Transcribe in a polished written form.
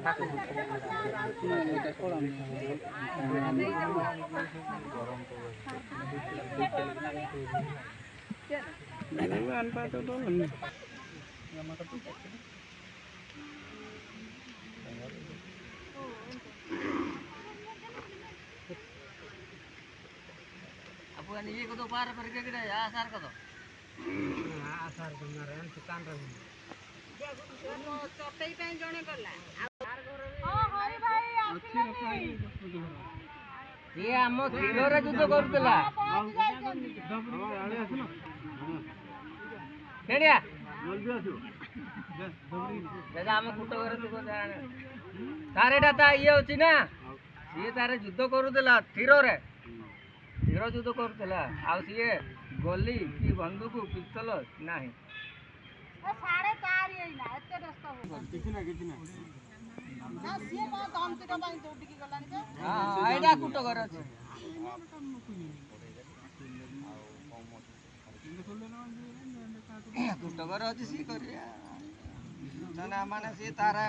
Bukan ini kudu par pergi kita ya asar kau. आसार तुम्हारे हम दुकान रही चटई पे जणे करला ये आमो तीरोरे जुद्ध करतला केडिया जल्दी आसो दादा आम कुट करे तू जाने तारेटा ता ये होची ना ये तारे जुद्ध करूतला तीरोरे तीरो जुद्ध करूतला आ सिए गोली की बंदूक पिस्तल नाही 4.5 एइला एते व्यस्त हो किछि ना ना सिए को दम तीर बाई दौडिकी गलानी बे हां आइडा कुट करे अछि कुट करे अछि सी करिया जना माने सी तारा